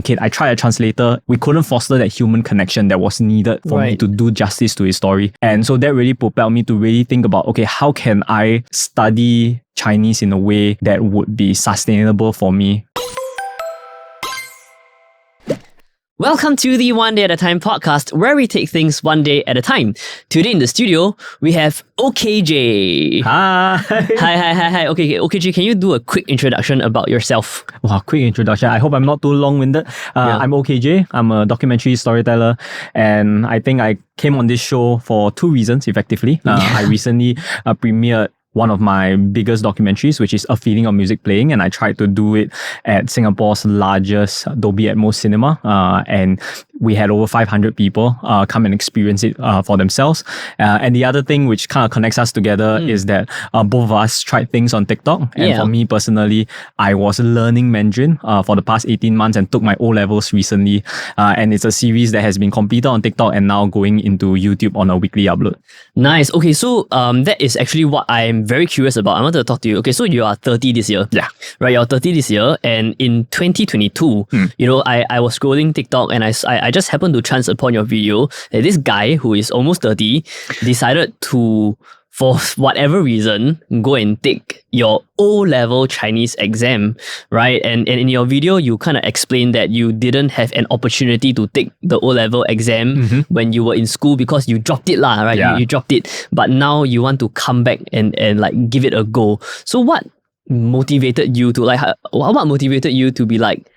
Okay, I tried a translator. We couldn't foster that human connection that was needed for me to do justice to his story. And so that really propelled me to really think about, okay, how can I study Chinese in a way that would be sustainable for me? Welcome to the One Day at a Time podcast, where we take things one day at a time. Today in the studio, we have OKJ. Hi. Hi. Okay, OKJ, can you do a quick introduction about yourself? Wow, quick introduction. I hope I'm not too long-winded. I'm OKJ. I'm a documentary storyteller, and I think I came on this show for two reasons, effectively. I recently premiered one of my biggest documentaries, which is A Feeling of Music Playing, and I tried to do it at Singapore's largest Dolby Atmos cinema, and we had over 500 people come and experience it for themselves. And the other thing which kind of connects us together is that both of us tried things on TikTok, and for me personally, I was learning Mandarin for the past 18 months and took my O-levels recently, and it's a series that has been completed on TikTok and now going into YouTube on a weekly upload. Nice. Okay, so that is actually what I'm very curious about. I wanted to talk to you. Okay, so you are 30 this year. Yeah. Right, you're 30 this year, and in 2022, you know, I was scrolling TikTok and I just happened to chance upon your video that this guy who is almost 30 decided to, for whatever reason, go and take your O-level Chinese exam, right? And in your video, you kind of explained that you didn't have an opportunity to take the O-level exam when you were in school because you dropped it lah, right? Yeah. You dropped it, but now you want to come back and like give it a go. So what motivated you to what motivated you to be like,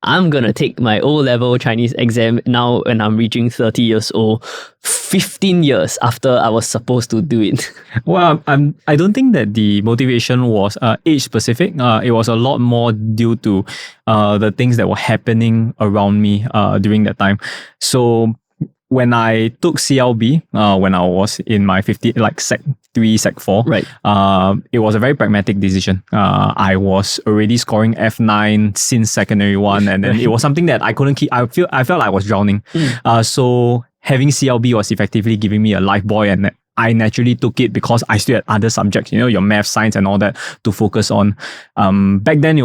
I'm gonna take my O-level Chinese exam now when I'm reaching 30 years old, 15 years after I was supposed to do it? Well, I don't think that the motivation was age specific. It was a lot more due to the things that were happening around me during that time. So when I took CLB, when I was in my Sec 3, Sec 4, Right. It was a very pragmatic decision. I was already scoring F9 since secondary 1, and then it was something that I couldn't keep. I felt like I was drowning. So having CLB was effectively giving me a life buoy, and I naturally took it because I still had other subjects, you know, your math, science and all that to focus on. Back then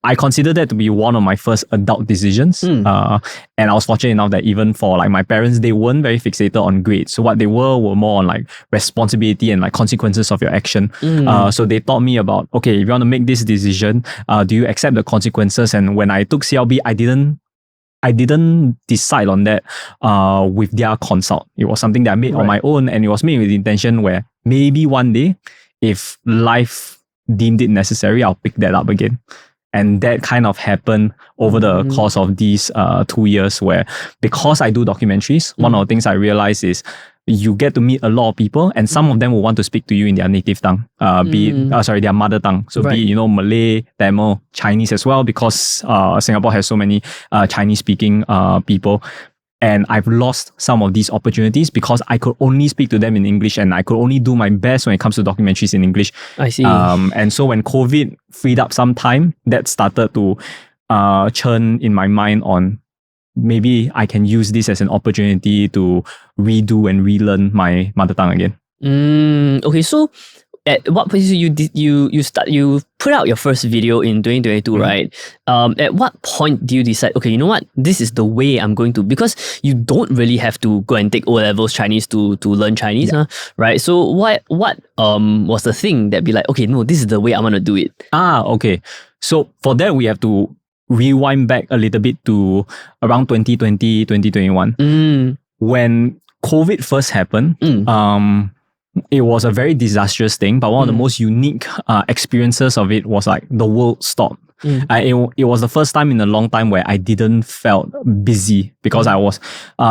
I considered that to be one of my first adult decisions. And I was fortunate enough that even for like my parents, they weren't very fixated on grades. So what they were more on like responsibility and like consequences of your action. So they taught me about, okay, if you want to make this decision, do you accept the consequences? And when I took CLB, I didn't decide on that with their consult. It was something that I made on my own, and it was made with the intention where maybe one day, if life deemed it necessary, I'll pick that up again. And that kind of happened over the course of these 2 years, where because I do documentaries, one of the things I realized is you get to meet a lot of people, and some of them will want to speak to you in their native tongue, their mother tongue. So be it, Malay, Tamil, Chinese as well, because Singapore has so many Chinese speaking people. And I've lost some of these opportunities because I could only speak to them in English, and I could only do my best when it comes to documentaries in English. I see. And so when COVID freed up some time, that started to churn in my mind on maybe I can use this as an opportunity to redo and relearn my mother tongue again. Okay, so at what point you put out your first video in 2022, right? At what point do you decide, okay, you know what, this is the way I'm going to, because you don't really have to go and take O-levels Chinese to learn Chinese, right? So what was the thing that be like, okay, no, this is the way I'm gonna do it? Okay. So for that, we have to rewind back a little bit to around 2020, 2021. When COVID first happened, it was a very disastrous thing, but one of the most unique experiences of it was like the world stopped. It was the first time in a long time where I didn't felt busy, because I was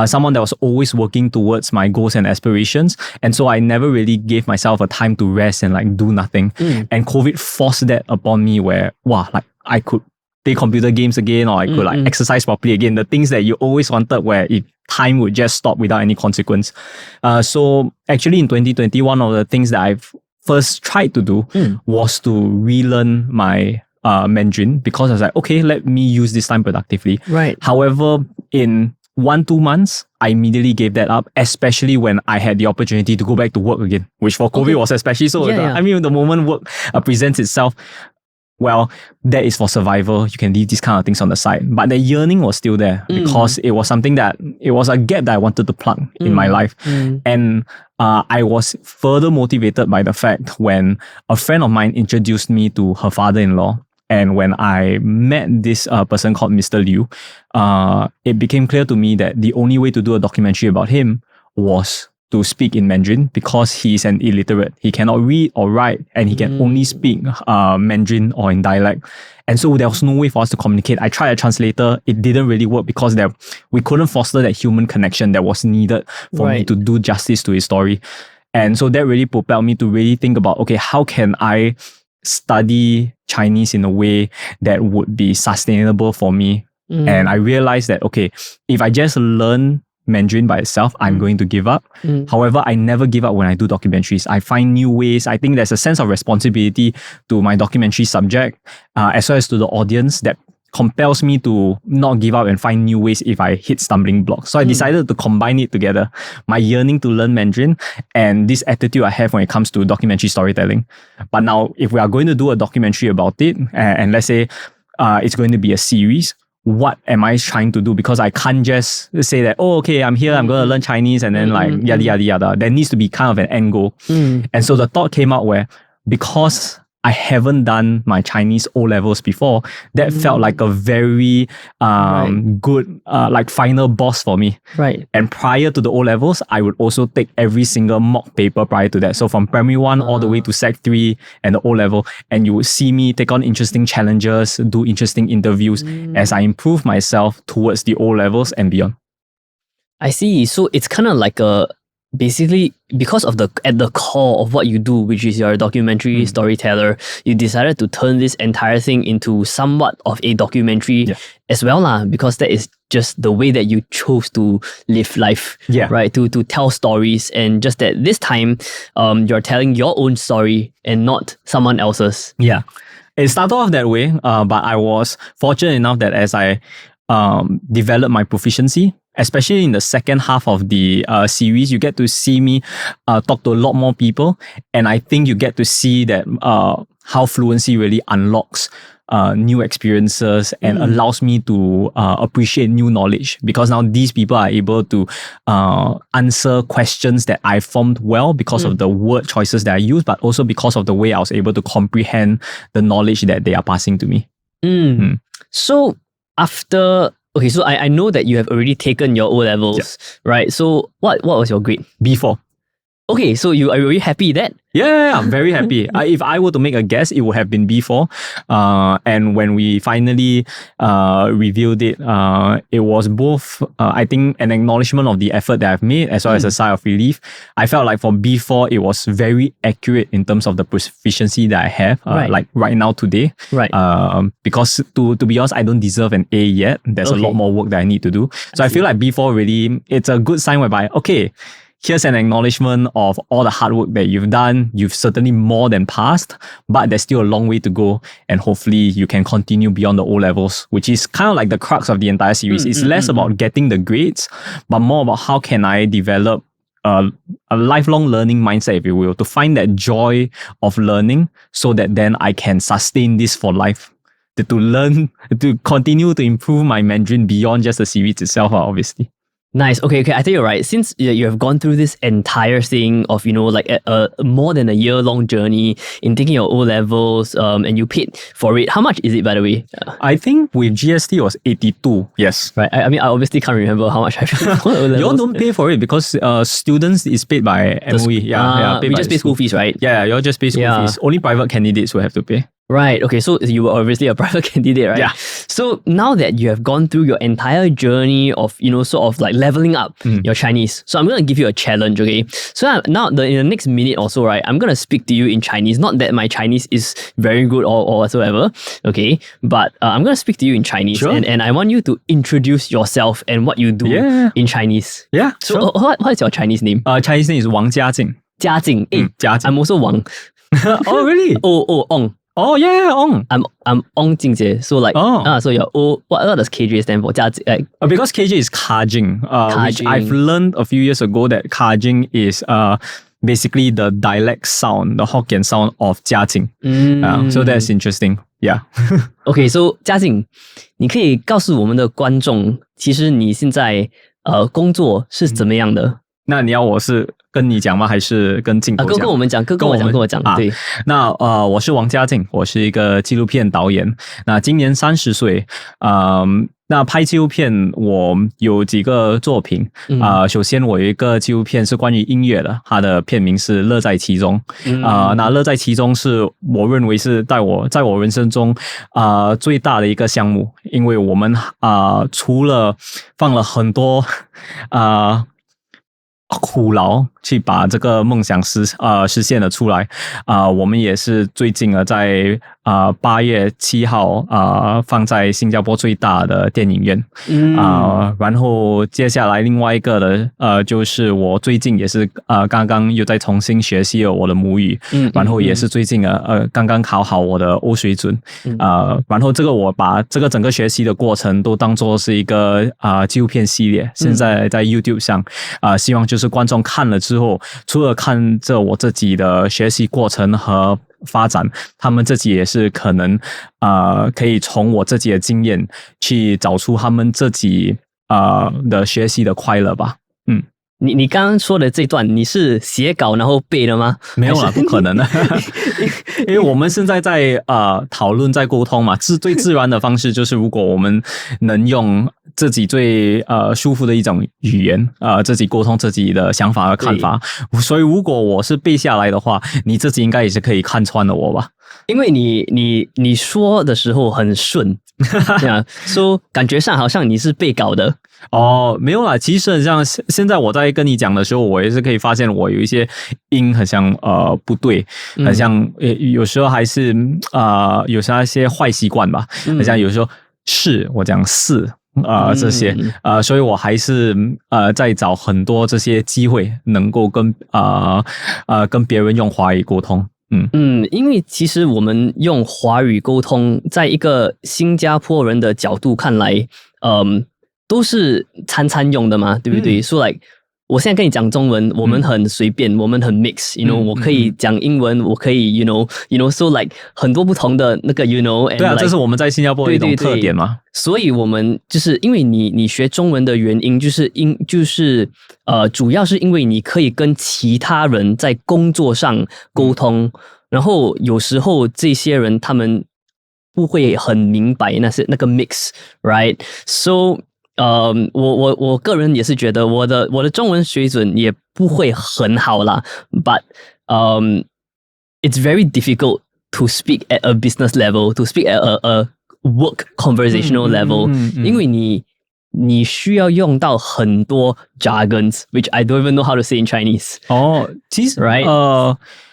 someone that was always working towards my goals and aspirations, and so I never really gave myself a time to rest and like do nothing. And COVID forced that upon me, where like I could play computer games again, or I could like exercise properly again. The things that you always wanted, where if time would just stop without any consequence. So actually in 2020, one of the things that I've first tried to do was to relearn my Mandarin, because I was like, okay, let me use this time productively. Right. However, in 1-2 months, I immediately gave that up, especially when I had the opportunity to go back to work again, which for COVID was especially so. I mean, the moment work presents itself, well, that is for survival. You can leave these kind of things on the side. But the yearning was still there because it was something it was a gap that I wanted to plug in my life. And I was further motivated by the fact when a friend of mine introduced me to her father-in-law. And when I met this person called Mr. Liu, it became clear to me that the only way to do a documentary about him was to speak in Mandarin because he's an illiterate. He cannot read or write, and he can only speak Mandarin or in dialect. And so there was no way for us to communicate. I tried a translator. It didn't really work because we couldn't foster that human connection that was needed for me to do justice to his story. And so that really propelled me to really think about, okay, how can I study Chinese in a way that would be sustainable for me? And I realized that, okay, if I just learn Mandarin by itself, I'm going to give up. However, I never give up when I do documentaries. I find new ways. I think there's a sense of responsibility to my documentary subject, as well as to the audience, that compels me to not give up and find new ways if I hit stumbling blocks. So I decided to combine it together, my yearning to learn Mandarin and this attitude I have when it comes to documentary storytelling. But now, if we are going to do a documentary about it, and let's say it's going to be a series, what am I trying to do? Because I can't just say that, oh, okay, I'm here, I'm going to learn Chinese, and then yada, yada, yada. There needs to be kind of an end goal. And so the thought came out where, because I haven't done my Chinese O-levels before, that felt like a very good, like final boss for me. Right. And prior to the O-levels, I would also take every single mock paper prior to that. So from primary 1 all the way to Sec 3 and the O-level, and you would see me take on interesting challenges, do interesting interviews as I improve myself towards the O-levels and beyond. I see. So it's kind of like basically, because of at the core of what you do, which is you're a documentary storyteller, you decided to turn this entire thing into somewhat of a documentary as well, because that is just the way that you chose to live life, right? To tell stories, and just that this time, you're telling your own story and not someone else's. Yeah, it started off that way, but I was fortunate enough that as I developed my proficiency, especially in the second half of the series, you get to see me talk to a lot more people. And I think you get to see that how fluency really unlocks new experiences and allows me to appreciate new knowledge, because now these people are able to answer questions that I formed well because of the word choices that I use, but also because of the way I was able to comprehend the knowledge that they are passing to me. So after... Okay, so I know that you have already taken your O-levels, right? So what was your grade? B4. Okay, so are you happy with that? Yeah, I'm very happy. If I were to make a guess, it would have been B4. And when we finally revealed it, it was both, I think, an acknowledgement of the effort that I've made, as well as a sigh of relief. I felt like for B4, it was very accurate in terms of the proficiency that I have, like right now today. Right. Because to be honest, I don't deserve an A yet. There's a lot more work that I need to do. So I feel like B4 really, it's a good sign whereby, okay, here's an acknowledgement of all the hard work that you've done. You've certainly more than passed, but there's still a long way to go. And hopefully you can continue beyond the O-levels, which is kind of like the crux of the entire series. It's less about getting the grades, but more about how can I develop a lifelong learning mindset, if you will, to find that joy of learning so that then I can sustain this for life. To learn, to continue to improve my Mandarin beyond just the series itself, obviously. Nice. Okay. I think you're right. Since you have gone through this entire thing of, like a more than a year-long journey in taking your O-levels, and you paid for it. How much is it, by the way? I think with GST it was 82. Yes. Right. I mean, I obviously can't remember how much I paid for O-levels. You all don't pay for it because students is paid by MOE. We just pay school fees, right? Yeah, you all just pay school fees. Only private candidates will have to pay. Right. Okay. So you were obviously a private candidate, right? Yeah. So now that you have gone through your entire journey of, sort of like leveling up your Chinese. So I'm going to give you a challenge, okay? So now in the next minute or so, right, I'm going to speak to you in Chinese. Not that my Chinese is very good or whatsoever, okay? But I'm going to speak to you in Chinese. Sure. And I want you to introduce yourself and what you do in Chinese. Yeah. So what is your Chinese name? Chinese name is Wang Jiajing. Jiajing. Jiajing. I'm also Wang. Oh, really? Ong. Oh yeah, Ong. I'm Ong Jingjie. So like, so you're what does KJ stand for? Because KJ is Kajing, which I've learned a few years ago that Kajing is basically the dialect sound, the Hokkien sound of Jiajing. So that's interesting. Yeah. OK， so 嘉靖，你可以告诉我们的观众，其实你现在工作是怎么样的？那你要我是跟你讲吗？还是跟镜头讲？跟我们讲，跟我讲。对，那我是王嘉靖，我是一个纪录片导演。那今年30岁，那拍纪录片我有几个作品首先我有一个纪录片是关于音乐的，它的片名是《乐在其中》。那《乐在其中》是我认为是在我人生中最大的一个项目，因为我们除了放了很多苦劳去把这个梦想实现了出来我们也是最近在8月7号放在新加坡最大的电影院然后接下来另外一个的就是我最近也是刚刚又在重新学习了我的母语然后也是最近刚刚考好我的欧水准然后这个我把这个整个学习的过程都当作是一个纪录片系列现在在 YouTube 上希望就是观众看了之后除了看着我自己的学习过程和发展他们自己也是可能可以从我自己的经验去找出他们自己的学习的快乐吧你刚刚说的这段你是写稿然后背的吗？没有啦，不可能的因为我们现在在讨论在沟通嘛最自然的方式就是如果我们能用自己最舒服的一种语言自己沟通自己的想法和看法所以如果我是背下来的话你自己应该也是可以看穿了我吧因为你说的时候很顺这样so 感觉上好像你是背稿的没有啦其实很像现在我在跟你讲的时候我也是可以发现我有一些音很像不对很像有时候还是有一些坏习惯吧很像有时候是我讲是这些所以我还是在找很多这些机会能够跟别人用华语沟通因为其实我们用华语沟通在一个新加坡人的角度看来都是餐用的嘛对不对so like 我现在跟你讲中文我们很随便我们很 mix you know 我可以讲英文我可以 you know so like 很多不同的那个 you know and 对like, 这是我们在新加坡的一种特点嘛所以我们就是因为你学中文的原因就是主要是因为你可以跟其他人在工作上沟通然后有时候这些人他们不会很明白那个 mix right so我个人也是觉得我的中文水准也不会很好啦 but it's very difficult to speak at a business level to speak at a work conversational level 因为你需要用到很多 jargons which I don't even know how to say in Chinese 其实 right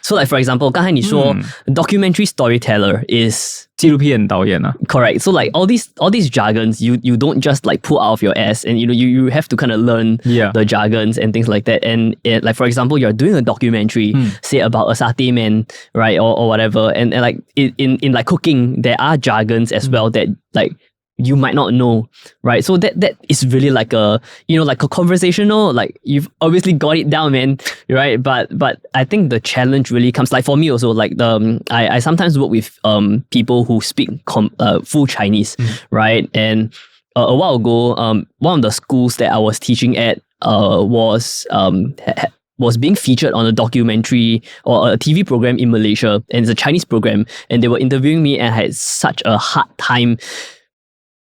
so like for example 刚才你说documentary storyteller is 纪录片导演correct so like all these jargons you don't just like pull out of your ass and you have to kind of learn the jargons and things like that and like for example you're doing a documentary say about a satay man right or whatever and like in like cooking there are jargons as well that like you might not know right so that is really like a like a conversational like you've obviously got it down man right but I think the challenge really comes like for me also like I sometimes work with people who speak full Chinese right and a while ago one of the schools that I was teaching at was being featured on a documentary or a TV program in Malaysia and it's a Chinese program and they were interviewing me and I had such a hard time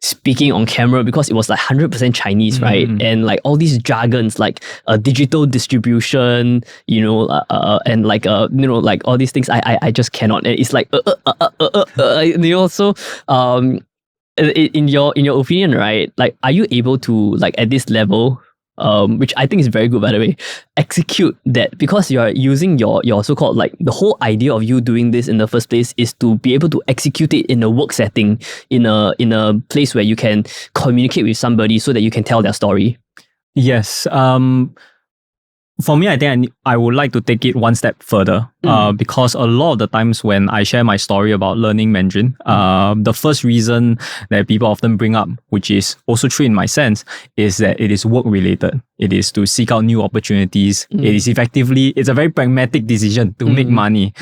speaking on camera because it was like 100% Chinese, right? And like all these jargons like digital distribution, and like like all these things I just cannot. And it's like so in your opinion, right? Like are you able to like at this level which I think is very good by the way, execute that because you're using your so-called like the whole idea of you doing this in the first place is to be able to execute it in a work setting, in a place where you can communicate with somebody so that you can tell their story. Yes. For me, I think I would like to take it one step further because a lot of the times when I share my story about learning Mandarin, the first reason that people often bring up, which is also true in my sense, is that it is work related. It is to seek out new opportunities. It is it's a very pragmatic decision to make money.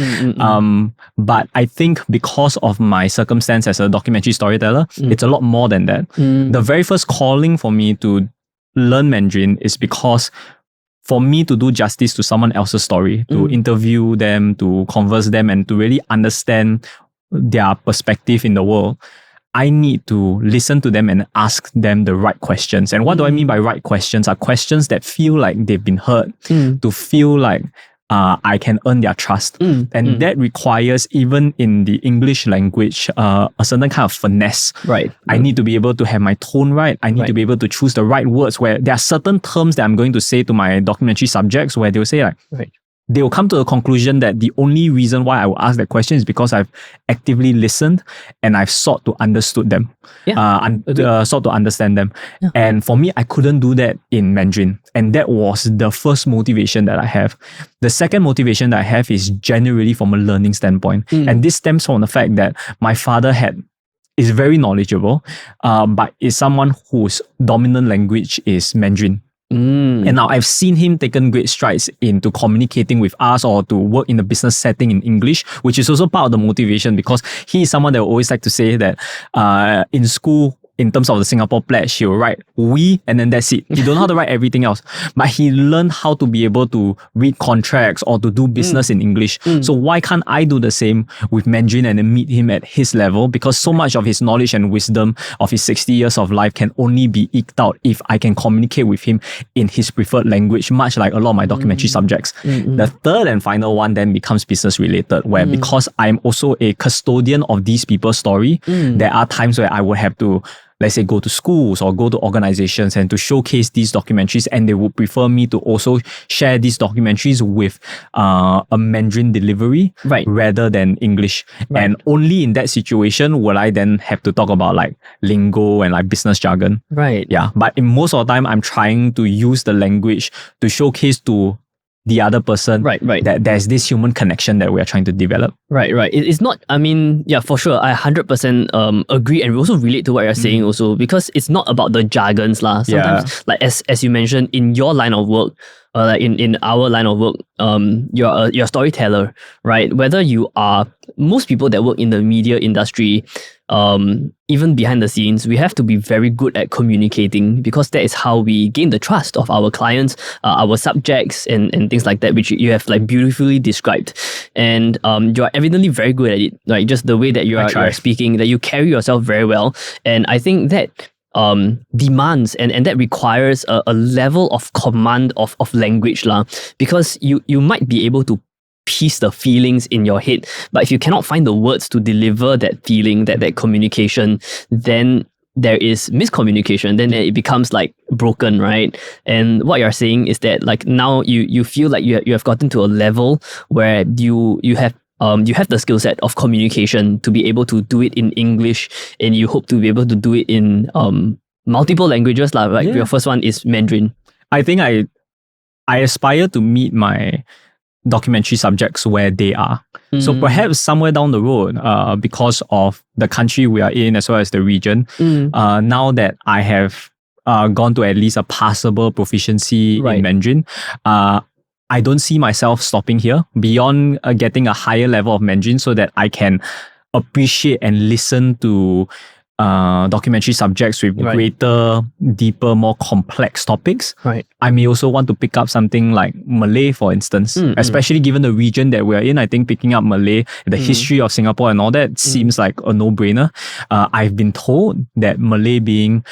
But I think because of my circumstance as a documentary storyteller, it's a lot more than that. The very first calling for me to learn Mandarin is because for me to do justice to someone else's story, to interview them, to converse them, and to really understand their perspective in the world, I need to listen to them and ask them the right questions. And what do I mean by right questions? Are questions that feel like they've been heard, to feel like I can earn their trust. And that requires, even in the English language, a certain kind of finesse. Right. I need to be able to have my tone right. I need to be able to choose the right words, where there are certain terms that I'm going to say to my documentary subjects where they'll say like, they will come to a conclusion that the only reason why I will ask that question is because I've actively listened and I've sought to understood them, sought to understand them. Yeah. And for me, I couldn't do that in Mandarin. And that was the first motivation that I have. The second motivation that I have is generally from a learning standpoint. And this stems from the fact that my father is very knowledgeable, but is someone whose dominant language is Mandarin. And now I've seen him taken great strides into communicating with us or to work in a business setting in English, which is also part of the motivation, because he is someone that will always like to say that in school, in terms of the Singapore Pledge, he'll write "we" and then that's it. He don't know how to write everything else. But he learned how to be able to read contracts or to do business in English. So why can't I do the same with Mandarin and then meet him at his level? Because so much of his knowledge and wisdom of his 60 years of life can only be eked out if I can communicate with him in his preferred language, much like a lot of my documentary subjects. The third and final one then becomes business related, where because I'm also a custodian of these people's story, there are times where I would have to, let's say, go to schools or go to organizations and to showcase these documentaries, and they would prefer me to also share these documentaries with a Mandarin delivery rather than English. And only in that situation will I then have to talk about like lingo and like business jargon. Yeah. But in most of the time, I'm trying to use the language to showcase to the other person that there's this human connection that we are trying to develop. It's not, I mean, yeah, for sure, I 100% agree, and we also relate to what you're saying also, because it's not about the jargons lah. Sometimes, like as you mentioned, in your line of work, like in our line of work, you're a storyteller, right? Whether you are, most people that work in the media industry, even behind the scenes, we have to be very good at communicating, because that is how we gain the trust of our clients, our subjects, and things like that, which you have like beautifully described. And you are evidently very good at it, like just the way that you are speaking, that you carry yourself very well. And I think that demands and that requires a level of command of language lah, because you might be able to piece the feelings in your head, but if you cannot find the words to deliver that feeling, that communication, then there is miscommunication, then it becomes like broken, right? And what you're saying is that like now you feel like you have gotten to a level where you have the skill set of communication to be able to do it in English, and you hope to be able to do it in multiple languages lah. Like your first one is Mandarin. I think I aspire to meet my documentary subjects where they are. So perhaps somewhere down the road, because of the country we are in as well as the region, now that I have gone to at least a passable proficiency in Mandarin, I don't see myself stopping here beyond getting a higher level of Mandarin so that I can appreciate and listen to documentary subjects with greater, deeper, more complex topics. I may also want to pick up something like Malay, for instance, especially given the region that we're in. I think picking up Malay, the history of Singapore and all that seems like a no-brainer. I've been told that Malay being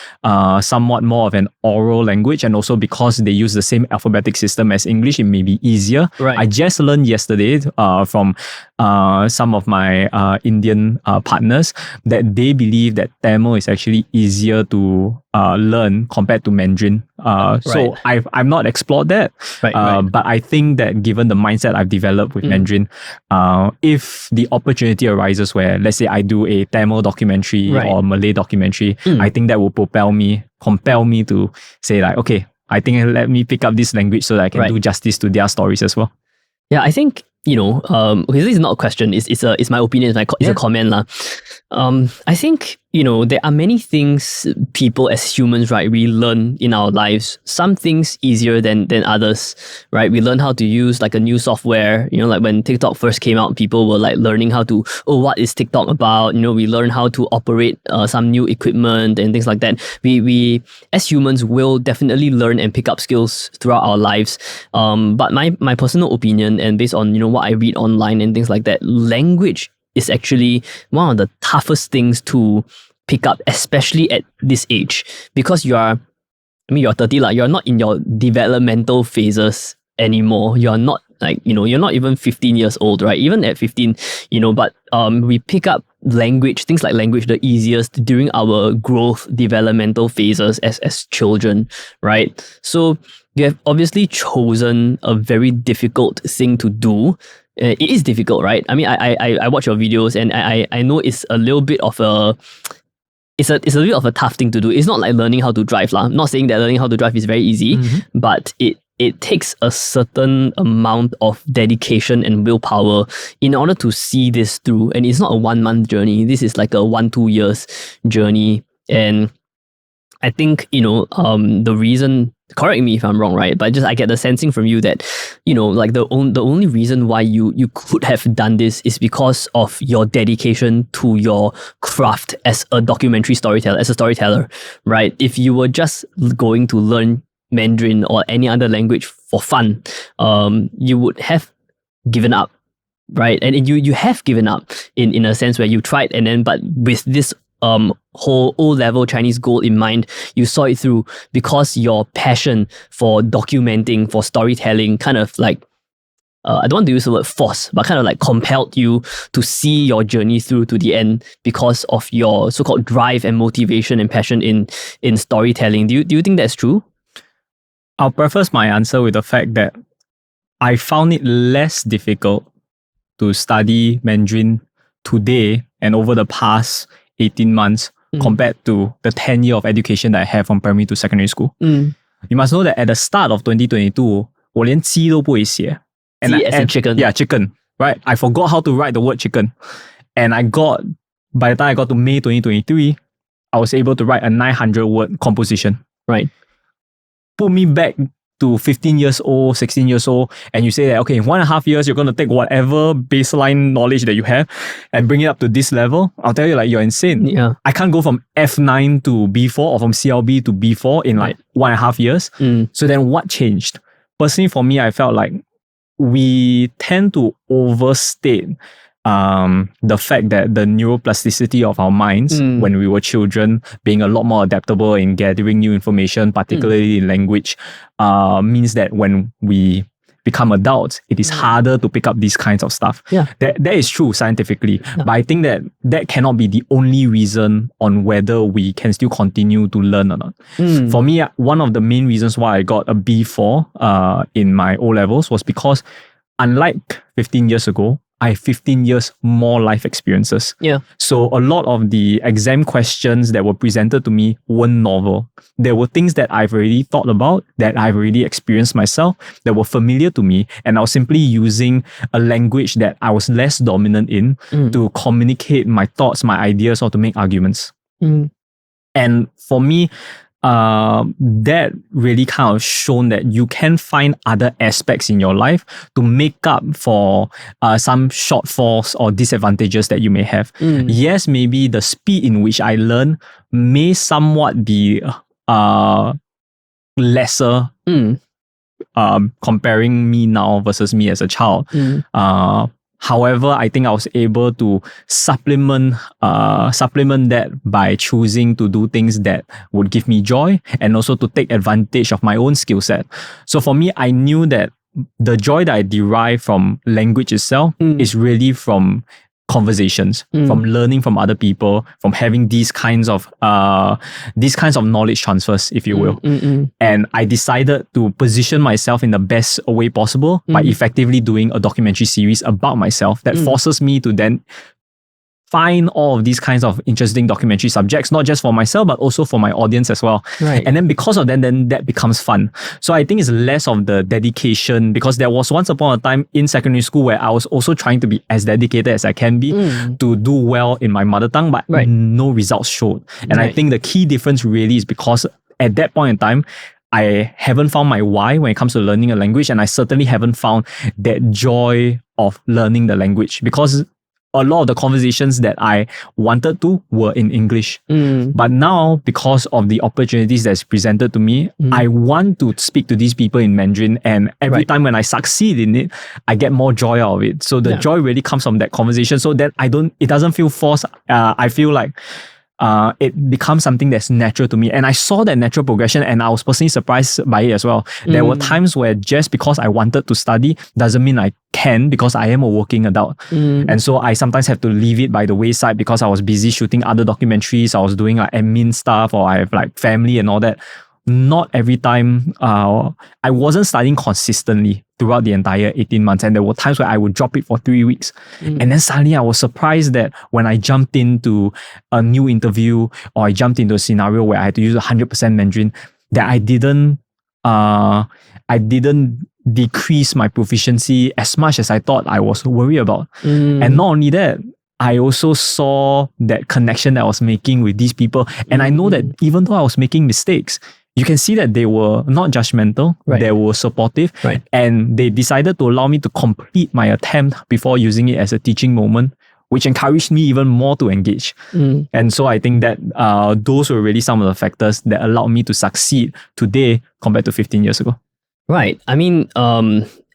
somewhat more of an oral language, and also because they use the same alphabetic system as English, it may be easier. I just learned yesterday from some of my Indian partners that they believe that Tamil is actually easier to learn compared to Mandarin. So I've not explored that, but I think that given the mindset I've developed with Mandarin, if the opportunity arises where, let's say, I do a Tamil documentary or Malay documentary, I think that will compel me to say like, okay, I think let me pick up this language so that I can do justice to their stories as well. Yeah, I think, okay, this is not a question, it's my opinion, it's a comment lah. I think, there are many things people as humans, right, we learn in our lives. Some things easier than others, right? We learn how to use like a new software, like when TikTok first came out, people were like learning how to, what is TikTok about? We learn how to operate some new equipment and things like that. We as humans will definitely learn and pick up skills throughout our lives. But my personal opinion, and based on, what I read online and things like that, language is actually one of the toughest things to pick up, especially at this age, because you're 30 lah. You're not in your developmental phases anymore. You're not like, you're not even 15 years old, right? Even at 15, but we pick up things like language the easiest during our growth developmental phases as children, right? So you have obviously chosen a very difficult thing to do. It is difficult, right? I mean, I watch your videos and I know it's a little bit of a tough thing to do. It's not like learning how to drive lah. I'm not saying that learning how to drive is very easy, but it takes a certain amount of dedication and willpower in order to see this through. And it's not a 1 month journey. This is like a 1-2 years journey. And I think, the reason, correct me if I'm wrong, right? But I get the sensing from you that, like the only reason why you could have done this is because of your dedication to your craft as a documentary storyteller, as a storyteller, right? If you were just going to learn Mandarin or any other language for fun, you would have given up, right? And you have given up in a sense where you tried, and then but with this whole O-level Chinese goal in mind, you saw it through because your passion for documenting, for storytelling kind of like, I don't want to use the word force, but kind of like compelled you to see your journey through to the end because of your so-called drive and motivation and passion in storytelling. Do you think that's true? I'll preface my answer with the fact that I found it less difficult to study Mandarin today and over the past 18 months compared to the 10 year of education that I have from primary to secondary school. You must know that at the start of 2022, 我连鸡都不会写. As in chicken? Yeah, chicken. Right? I forgot how to write the word chicken. And by the time I got to May 2023, I was able to write a 900 word composition. Right. Put me back to 15 years old, 16 years old, and you say that, okay, in 1.5 years, you're going to take whatever baseline knowledge that you have and bring it up to this level. I'll tell you, like, you're insane. Yeah. I can't go from F9 to B4 or from CLB to B4 in like 1.5 years. So then what changed? Personally, for me, I felt like we tend to overstate the fact that the neuroplasticity of our minds when we were children, being a lot more adaptable in gathering new information, particularly in language, means that when we become adults, it is harder to pick up these kinds of stuff. Yeah. That is true scientifically, but I think that cannot be the only reason on whether we can still continue to learn or not. For me, one of the main reasons why I got a B4 in my O-levels was because unlike 15 years ago, I have 15 years more life experiences. Yeah. So a lot of the exam questions that were presented to me weren't novel. There were things that I've already thought about, that I've already experienced myself, that were familiar to me. And I was simply using a language that I was less dominant in to communicate my thoughts, my ideas, or to make arguments. And for me, that really kind of shown that you can find other aspects in your life to make up for some shortfalls or disadvantages that you may have. Yes, maybe the speed in which I learn may somewhat be lesser comparing me now versus me as a child. However, I think I was able to supplement that by choosing to do things that would give me joy and also to take advantage of my own skill set. So for me, I knew that the joy that I derive from language itself is really from conversations, from learning from other people, from having these kinds of knowledge transfers, if you will. And I decided to position myself in the best way possible by effectively doing a documentary series about myself that forces me to then find all of these kinds of interesting documentary subjects, not just for myself, but also for my audience as well. Right. And then because of that, then that becomes fun. So I think it's less of the dedication, because there was once upon a time in secondary school where I was also trying to be as dedicated as I can be to do well in my mother tongue, but no results showed. And I think the key difference really is because at that point in time, I haven't found my why when it comes to learning a language, and I certainly haven't found that joy of learning the language, because a lot of the conversations that I wanted to were in English. But now, because of the opportunities that's presented to me, I want to speak to these people in Mandarin. And every time when I succeed in it, I get more joy out of it. So the joy really comes from that conversation. So that it doesn't feel forced. I feel like it becomes something that's natural to me. And I saw that natural progression, and I was personally surprised by it as well. There were times where just because I wanted to study doesn't mean I can, because I am a working adult. And so I sometimes have to leave it by the wayside because I was busy shooting other documentaries. I was doing like admin stuff, or I have like family and all that. Not every time, I wasn't studying consistently throughout the entire 18 months. And there were times where I would drop it for 3 weeks. And then suddenly I was surprised that when I jumped into a new interview, or I jumped into a scenario where I had to use 100% Mandarin, that I didn't decrease my proficiency as much as I thought I was worried about. And not only that, I also saw that connection that I was making with these people. And I know that even though I was making mistakes, you can see that they were not judgmental, they were supportive, and they decided to allow me to complete my attempt before using it as a teaching moment, which encouraged me even more to engage. And so I think that those were really some of the factors that allowed me to succeed today compared to 15 years ago. Right. I mean,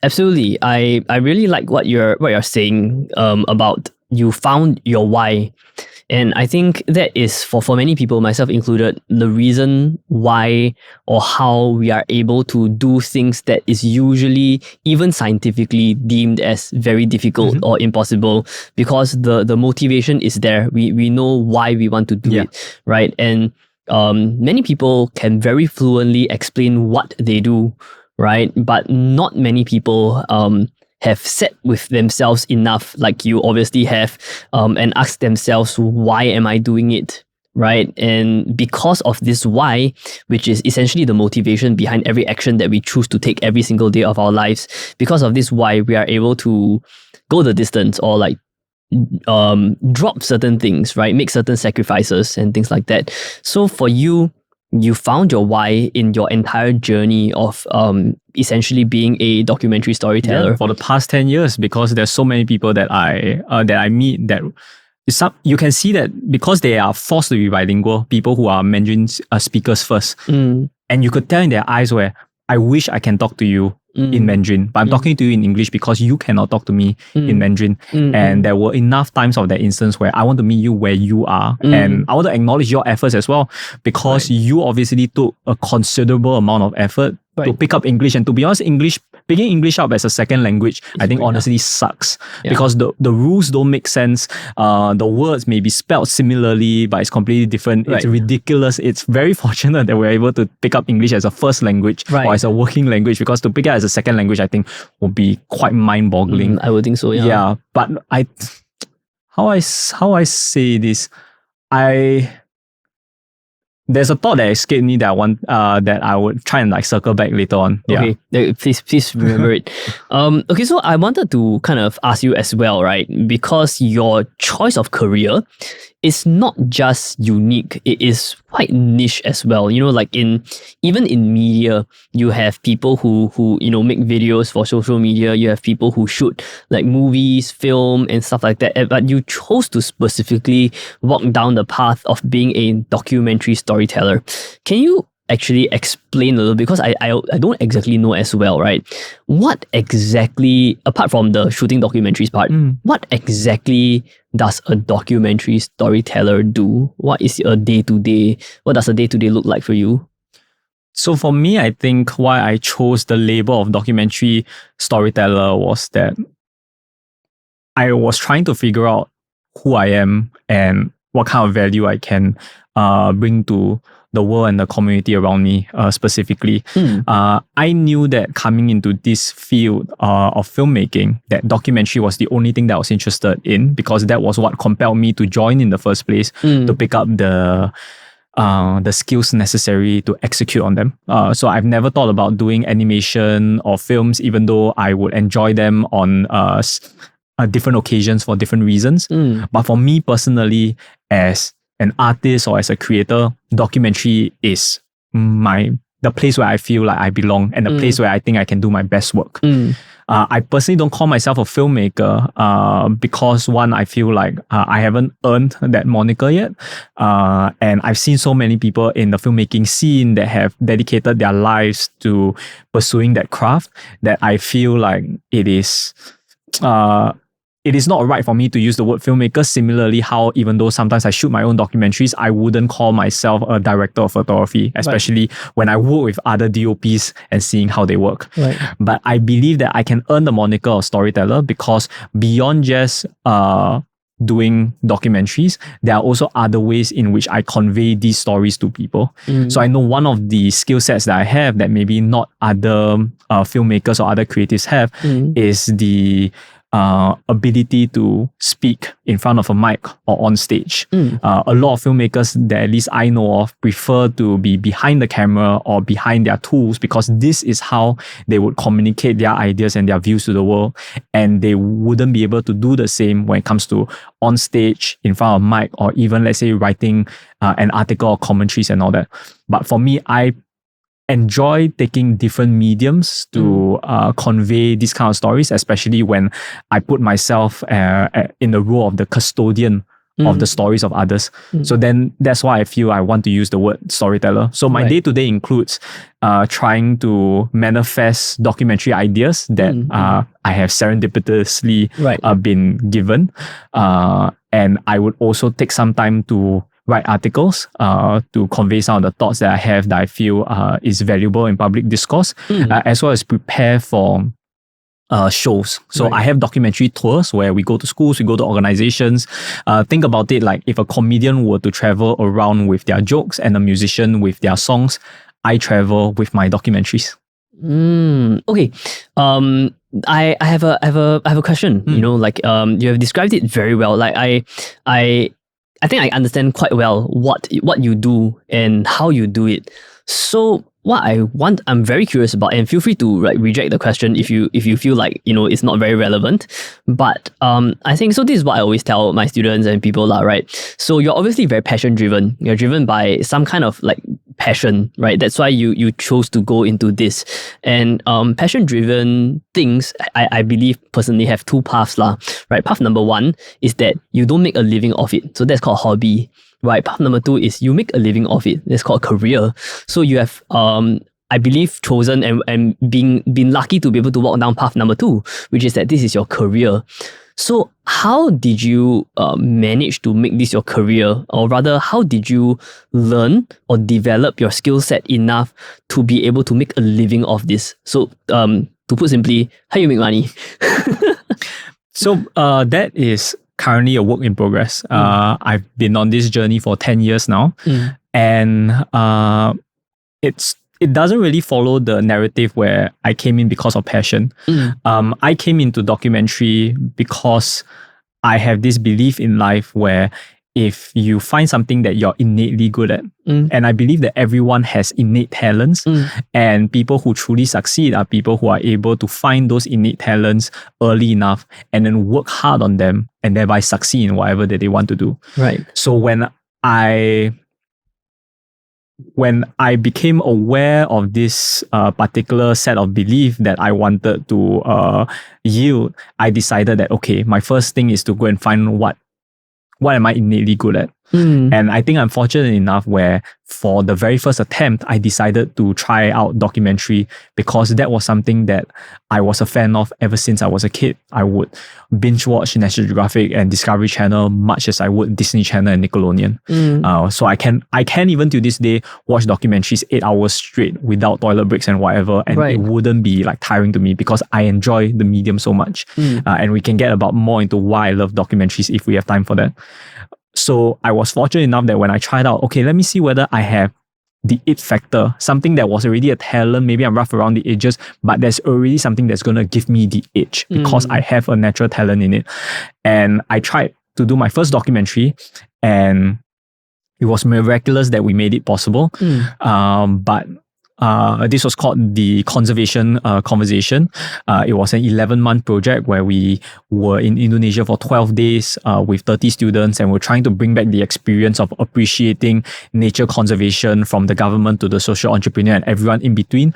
absolutely. I really like what you're saying about you found your why. And I think that is, for many people, myself included, the reason why or how we are able to do things that is usually, even scientifically, deemed as very difficult or impossible, because the motivation is there. We know why we want to do it, right? And many people can very fluently explain what they do, right? But not many people have sat with themselves enough, like you obviously have, and asked themselves, why am I doing it? Right? And because of this why, which is essentially the motivation behind every action that we choose to take every single day of our lives, because of this why, we are able to go the distance, or like drop certain things, right? Make certain sacrifices and things like that. So for you, you found your why in your entire journey of essentially being a documentary storyteller for the past 10 years, because there's so many people that I meet that you can see that because they are forced to be bilingual, people who are Mandarin speakers first, and you could tell in their eyes where, I wish I can talk to you in Mandarin, but I'm talking to you in English because you cannot talk to me in Mandarin. And there were enough times of that instance where I want to meet you where you are, and I want to acknowledge your efforts as well, because you obviously took a considerable amount of effort to pick up English. And to be honest, picking English up as a second language, I think honestly sucks, because the rules don't make sense. The words may be spelled similarly, but it's completely different. It's ridiculous. It's very fortunate that we're able to pick up English as a first language or as a working language, because to pick it as a second language, I think would be quite mind-boggling. I would think so, Yeah, but how I say this, there's a thought that escaped me that I want that I would try and like circle back later on. Okay, please remember it. Okay, so I wanted to kind of ask you as well, right? Because your choice of career is not just unique, it is quite niche as well. You know, like even in media, you have people who make videos for social media. You have people who shoot like movies, film, and stuff like that. But you chose to specifically walk down the path of being a documentary storyteller. Can you actually explain a little, because I don't exactly know as well, right? What exactly, apart from the shooting documentaries part, what exactly does a documentary storyteller do? What does a day-to-day look like for you? So for me, I think why I chose the label of documentary storyteller was that I was trying to figure out who I am and what kind of value I can bring to the world and the community around me specifically. I knew that coming into this field of filmmaking, that documentary was the only thing that I was interested in, because that was what compelled me to join in the first place, to pick up the skills necessary to execute on them. So I've never thought about doing animation or films, even though I would enjoy them on different occasions for different reasons. But for me personally, as an artist or as a creator, documentary is the place where I feel like I belong, and the place where I think I can do my best work. I personally don't call myself a filmmaker because, one, I feel like I haven't earned that moniker yet. And I've seen so many people in the filmmaking scene that have dedicated their lives to pursuing that craft, that I feel like it is not right for me to use the word filmmaker. Similarly, how even though sometimes I shoot my own documentaries, I wouldn't call myself a director of photography, especially when I work with other DOPs and seeing how they work. But I believe that I can earn the moniker of storyteller because beyond just doing documentaries, there are also other ways in which I convey these stories to people. So I know one of the skill sets that I have that maybe not other filmmakers or other creatives have is the ability to speak in front of a mic or on stage. A lot of filmmakers that at least I know of prefer to be behind the camera or behind their tools, because this is how they would communicate their ideas and their views to the world, and they wouldn't be able to do the same when it comes to on stage in front of a mic, or even, let's say, writing an article or commentaries and all that. But for me, I enjoy taking different mediums to convey these kind of stories, especially when I put myself in the role of the custodian of the stories of others. So then that's why I feel I want to use the word storyteller. So my day-to-day includes trying to manifest documentary ideas that I have serendipitously been given. And I would also take some time to write articles to convey some of the thoughts that I have that I feel is valuable in public discourse, as well as prepare for shows. So I have documentary tours where we go to schools, we go to organizations. Think about it like if a comedian were to travel around with their jokes and a musician with their songs, I travel with my documentaries. Okay. I have a question. You know, like you have described it very well. Like I think I understand quite well what you do and how you do it. So what I'm very curious about, and feel free to reject the question if you feel like, you know, it's not very relevant. But I think so. This is what I always tell my students and people lah, right? So you're obviously very passion driven. You're driven by some kind of like passion, right? That's why you chose to go into this. And passion driven things, I believe personally have two paths lah, right? Path number one is that you don't make a living off it, so that's called hobby. Right. Path number two is you make a living off it. That's called career. So you have, I believe, chosen and been lucky to be able to walk down path number two, which is that this is your career. So how did you manage to make this your career? Or rather, how did you learn or develop your skill set enough to be able to make a living off this? So to put simply, how you make money? So that is currently a work in progress. I've been on this journey for 10 years now. And it doesn't really follow the narrative where I came in because of passion. I came into documentary because I have this belief in life where if you find something that you're innately good at, and I believe that everyone has innate talents, and people who truly succeed are people who are able to find those innate talents early enough and then work hard on them and thereby succeed in whatever that they want to do. Right. So when I became aware of this particular set of belief that I wanted to yield, I decided that, okay, my first thing is to go and find what am I innately good at. And I think I'm fortunate enough where for the very first attempt, I decided to try out documentary because that was something that I was a fan of ever since I was a kid. I would binge watch National Geographic and Discovery Channel much as I would Disney Channel and Nickelodeon. So I can even to this day watch documentaries 8 hours straight without toilet breaks and whatever, and it wouldn't be like tiring to me because I enjoy the medium so much. And we can get about more into why I love documentaries if we have time for that. So I was fortunate enough that when I tried out, okay, let me see whether I have the it factor, something that was already a talent. Maybe I'm rough around the edges, but there's already something that's going to give me the edge because I have a natural talent in it. And I tried to do my first documentary, and it was miraculous that we made it possible. But this was called the Conservation Conversation. It was an 11-month project where we were in Indonesia for 12 days with 30 students, and we're trying to bring back the experience of appreciating nature conservation from the government to the social entrepreneur and everyone in between,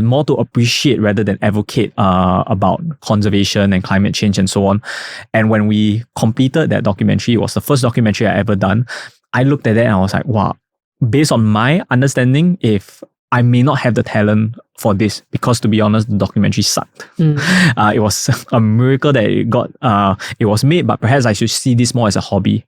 more to appreciate rather than advocate about conservation and climate change and so on. And when we completed that documentary, it was the first documentary I ever done. I looked at it and I was like, wow, based on my understanding, if I may not have the talent for this, because to be honest, the documentary sucked. It was a miracle that it was made, but perhaps I should see this more as a hobby.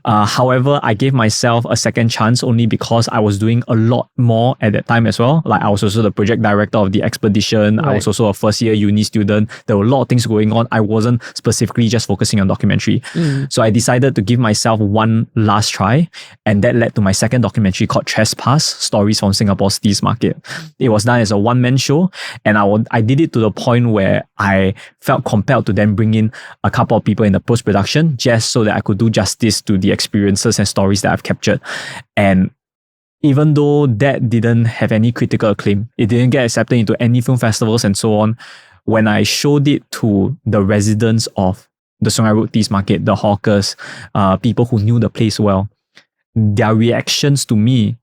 However, I gave myself a second chance only because I was doing a lot more at that time as well. Like I was also the project director of the expedition. I was also a first year uni student. There were a lot of things going on. I wasn't specifically just focusing on documentary. So I decided to give myself one last try, and that led to my second documentary called Trespass: Stories from Singapore's Teas Market. It was done as a one-man show, and I did it to the point where I felt compelled to then bring in a couple of people in the post-production just so that I could do justice to the experiences and stories that I've captured. And even though that didn't have any critical acclaim, it didn't get accepted into any film festivals and so on, when I showed it to the residents of the Sungai Road Teas Market, the hawkers, people who knew the place well, their reactions to me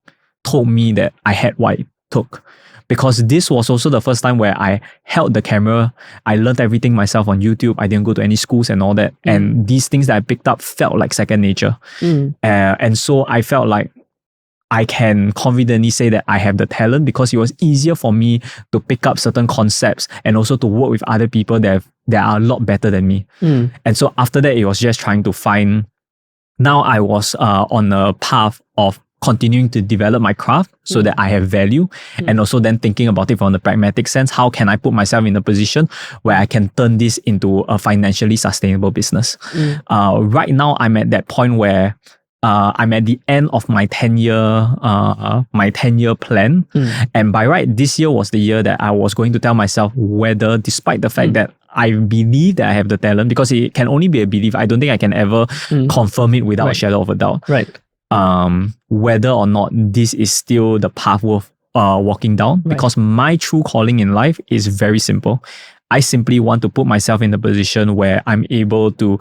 told me that I had what it took. Because this was also the first time where I held the camera. I learned everything myself on YouTube. I didn't go to any schools and all that. And these things that I picked up felt like second nature. And so I felt like I can confidently say that I have the talent, because it was easier for me to pick up certain concepts and also to work with other people that are a lot better than me. And so after that, it was just trying to find. Now I was on a path of continuing to develop my craft so that I have value, and also then thinking about it from the pragmatic sense. How can I put myself in a position where I can turn this into a financially sustainable business? Right now, I'm at that point where I'm at the end of my 10-year plan. And by right, this year was the year that I was going to tell myself whether, despite the fact that I believe that I have the talent, because it can only be a belief. I don't think I can ever confirm it without a shadow of a doubt. Whether or not this is still the path worth walking down, because my true calling in life is very simple. I simply want to put myself in a position where I'm able to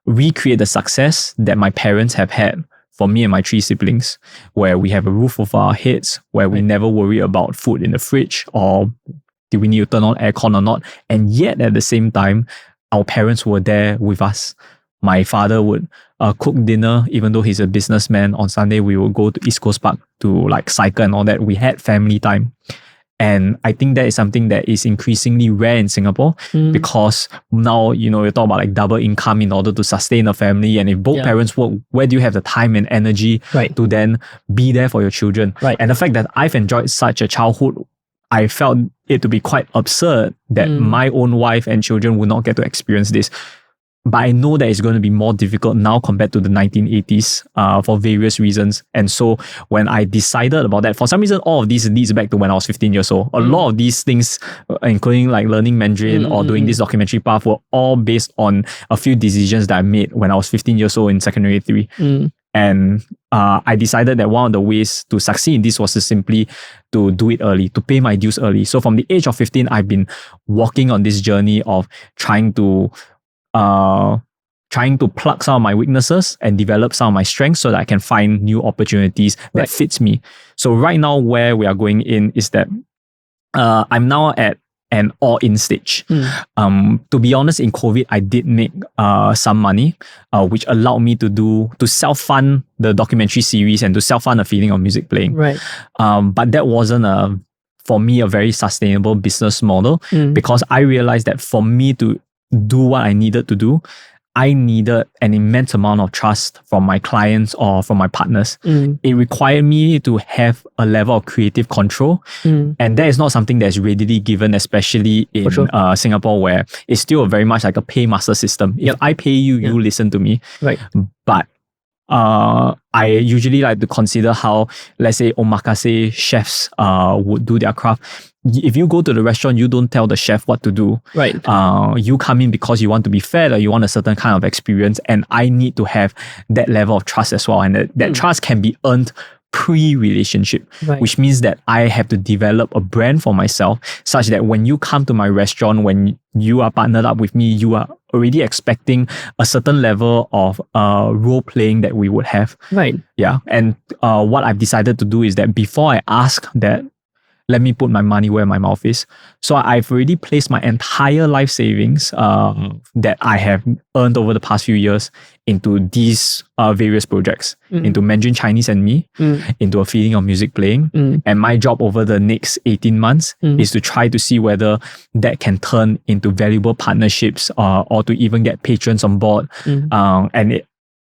recreate the success that my parents have had for me and my 3 siblings, where we have a roof over our heads, where we never worry about food in the fridge or do we need to turn on aircon or not. And yet at the same time, our parents were there with us. My father would cook dinner, even though he's a businessman. On Sunday, we would go to East Coast Park to like cycle and all that. We had family time. And I think that is something that is increasingly rare in Singapore, because now, you talk about like double income in order to sustain a family. And if both parents work, where do you have the time and energy to then be there for your children? And the fact that I've enjoyed such a childhood, I felt it to be quite absurd that my own wife and children would not get to experience this. But I know that it's going to be more difficult now compared to the 1980s for various reasons. And so when I decided about that, for some reason, all of this leads back to when I was 15 years old. A lot of these things, including like learning Mandarin or doing this documentary path, were all based on a few decisions that I made when I was 15 years old in secondary 3. And I decided that one of the ways to succeed in this was to simply to do it early, to pay my dues early. So from the age of 15, I've been walking on this journey of trying to plug some of my weaknesses and develop some of my strengths so that I can find new opportunities that fits me. So right now, where we are going in is that I'm now at an all-in stage. To be honest, in COVID, I did make some money, which allowed me to self-fund the documentary series and to self-fund a feeling of music playing. But that wasn't for me a very sustainable business model, because I realized that for me to do what I needed to do, I needed an immense amount of trust from my clients or from my partners. It required me to have a level of creative control. And that is not something that's readily given, especially in Singapore, where it's still very much like a paymaster system. If I pay you, you listen to me. But I usually like to consider how, let's say, omakase chefs would do their craft. If you go to the restaurant, you don't tell the chef what to do. Right. You come in because you want to be fed or you want a certain kind of experience. And I need to have that level of trust as well. And that trust can be earned pre-relationship, Right. which means that I have to develop a brand for myself such that when you come to my restaurant, when you are partnered up with me, you are already expecting a certain level of role playing that we would have. Right. Yeah. And what I've decided to do is that before I ask that, let me put my money where my mouth is. So I've already placed my entire life savings that I have earned over the past few years into these various projects, into Mandarin Chinese and me, into a feeling of music playing. And my job over the next 18 months is to try to see whether that can turn into valuable partnerships or to even get patrons on board.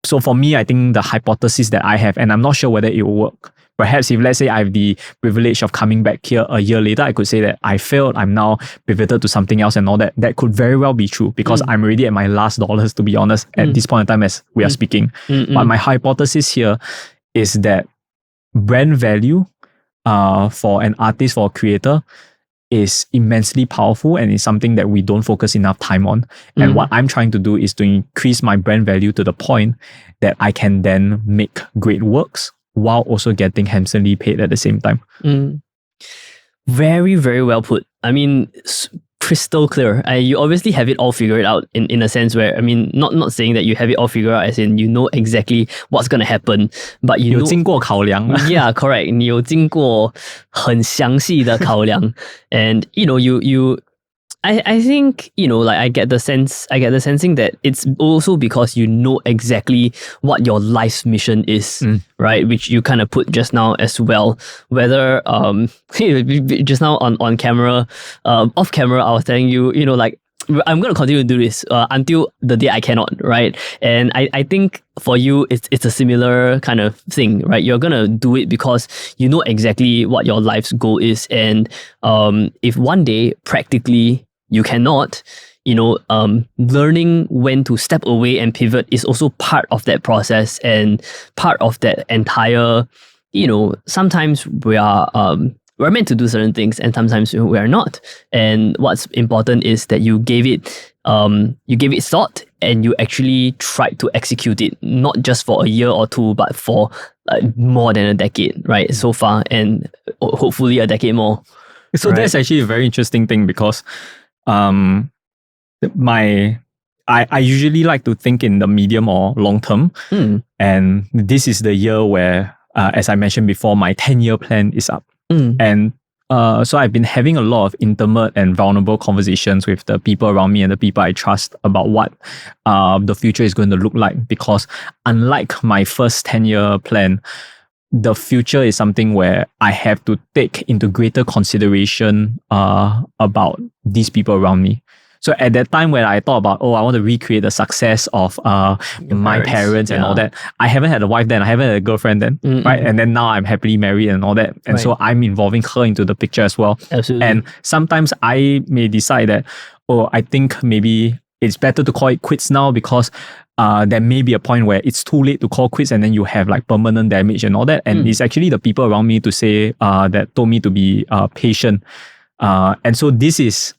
So for me, I think the hypothesis that I have, and I'm not sure whether it will work. Perhaps if, let's say, I have the privilege of coming back here a year later, I could say that I failed, I'm now pivoted to something else and all that. That could very well be true because I'm already at my last dollars, to be honest, at this point in time as we are speaking. But my hypothesis here is that brand value for an artist, for a creator, is immensely powerful and is something that we don't focus enough time on. And what I'm trying to do is to increase my brand value to the point that I can then make great works while also getting handsomely paid at the same time. Very, very well put. I mean, crystal clear. You obviously have it all figured out in a sense where, I mean, not saying that you have it all figured out as in you know exactly what's going to happen, but you know... 有经过考量 Yeah, correct. 你有经过很详细的考量 and you know, I think, you know, like I get the sensing that it's also because you know exactly what your life's mission is, right? Which you kind of put just now as well. Whether just now on camera, off camera, I was telling you, you know, like I'm going to continue to do this until the day I cannot, right? And I think for you, it's a similar kind of thing, right? You're going to do it because you know exactly what your life's goal is. And if one day, practically, you cannot, you know, learning when to step away and pivot is also part of that process and part of that entire, you know, sometimes we're meant to do certain things and sometimes we are not. And what's important is that you gave it thought and you actually tried to execute it, not just for a year or two, but for more than a decade, right? So far, and hopefully a decade more. So right? That's actually a very interesting thing because I usually like to think in the medium or long term. And this is the year where, as I mentioned before, my 10-year plan is up. And so I've been having a lot of intimate and vulnerable conversations with the people around me and the people I trust about what the future is going to look like. Because unlike my first 10-year plan, the future is something where I have to take into greater consideration about these people around me. So at that time when I thought about, I want to recreate the success of my parents and all that, I haven't had a wife then, I haven't had a girlfriend then, right? And then now I'm happily married and all that. And so I'm involving her into the picture as well. Absolutely. And sometimes I may decide that, I think maybe it's better to call it quits now because there may be a point where it's too late to call quits and then you have like permanent damage and all that. And it's actually the people around me to say that told me to be patient. And so this is,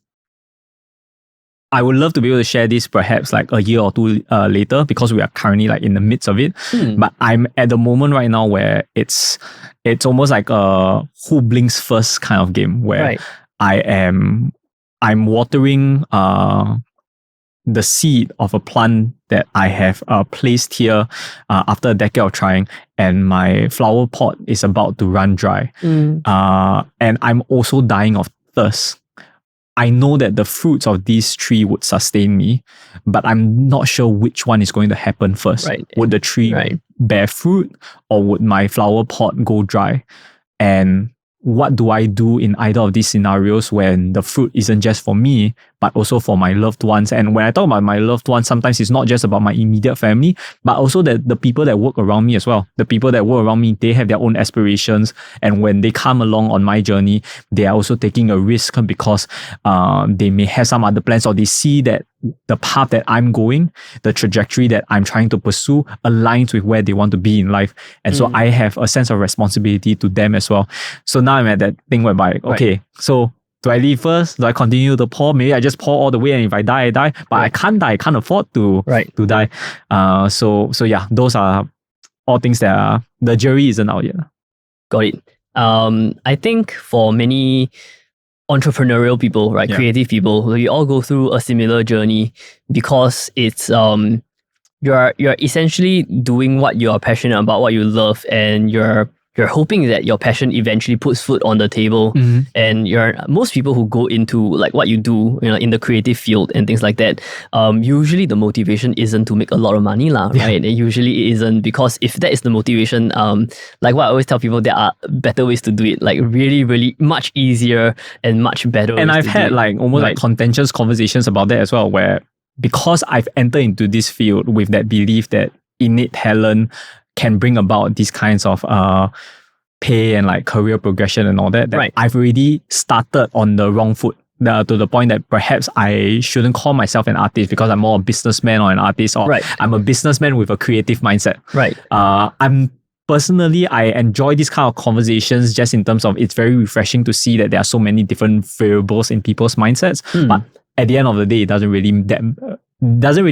I would love to be able to share this perhaps like a year or two later because we are currently like in the midst of it. But I'm at the moment right now where it's almost like a who blinks first kind of game where I'm watering the seed of a plant that I have placed here after a decade of trying, and my flower pot is about to run dry. And I'm also dying of thirst. I know that the fruits of this tree would sustain me, but I'm not sure which one is going to happen first. Would the tree bear fruit or would my flower pot go dry? And what do I do in either of these scenarios when the fruit isn't just for me, but also for my loved ones? And when I talk about my loved ones, sometimes it's not just about my immediate family, but also the people that work around me as well. The people that work around me, they have their own aspirations. And when they come along on my journey, they are also taking a risk because they may have some other plans or they see that the path that I'm going, the trajectory that I'm trying to pursue aligns with where they want to be in life. And so I have a sense of responsibility to them as well. So now I'm at that thing whereby, okay, so do I leave first? Do I continue to pour? Maybe I just pour all the way, and if I die, I die. But I can't die. I can't afford to die. So yeah, those are all things that the jury isn't out yet. Got it. I think for many entrepreneurial people, right, creative people, we all go through a similar journey because it's you're essentially doing what you are passionate about, what you love, and you're hoping that your passion eventually puts food on the table. And most people who go into like what you do, in the creative field and things like that, usually the motivation isn't to make a lot of money, right? It usually isn't, because if that is the motivation, like what I always tell people, there are better ways to do it, like really, really much easier and much better. And I've had like almost like contentious conversations about that as well, where because I've entered into this field with that belief that innate talent can bring about these kinds of pay and like career progression and all that, I've already started on the wrong foot, to the point that perhaps I shouldn't call myself an artist because I'm more a businessman or an artist, or I'm a businessman with a creative mindset. Personally, I enjoy these kind of conversations just in terms of it's very refreshing to see that there are so many different variables in people's mindsets. But at the end of the day, it doesn't really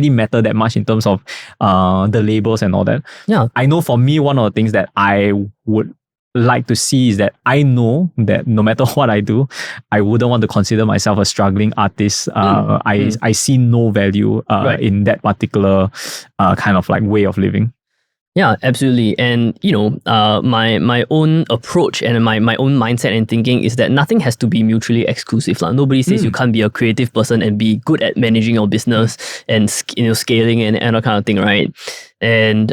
matter that much in terms of the labels and all that. I know for me, one of the things that I would like to see is that I know that no matter what I do, I wouldn't want to consider myself a struggling artist. I see no value in that particular kind of like way of living. Yeah, absolutely. And my own approach and my own mindset and thinking is that nothing has to be mutually exclusive. Nobody says you can't be a creative person and be good at managing your business and scaling and that kind of thing, right? And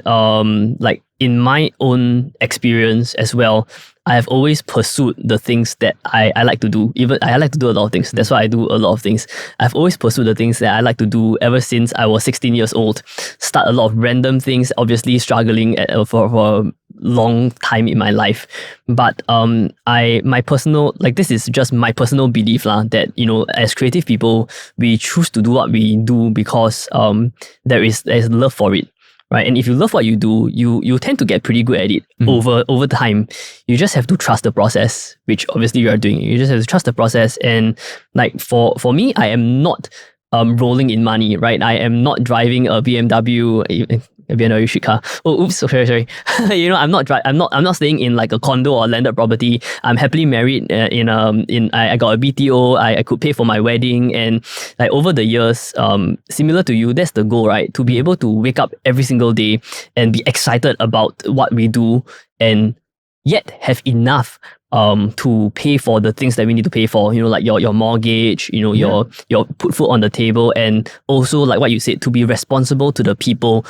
like in my own experience as well, I have always pursued the things that I like to do. Even I like to do a lot of things. That's why I do a lot of things. I've always pursued the things that I like to do ever since I was 16 years old. Start a lot of random things, obviously struggling for a long time in my life. But my personal, like this is just my personal belief that, as creative people, we choose to do what we do because there's love for it. Right. And if you love what you do, you tend to get pretty good at it over time. You just have to trust the process, which obviously you are doing. You just have to trust the process. And like for me, I am not rolling in money, right? I am not driving a BMW shit car. Oh, oops, sorry. I'm not staying in like a condo or landed property. I'm happily married. I got a BTO. I could pay for my wedding, and like over the years, similar to you, that's the goal, right? To be able to wake up every single day and be excited about what we do, and yet have enough to pay for the things that we need to pay for, like your mortgage, your put food on the table, and also like what you said, to be responsible to the people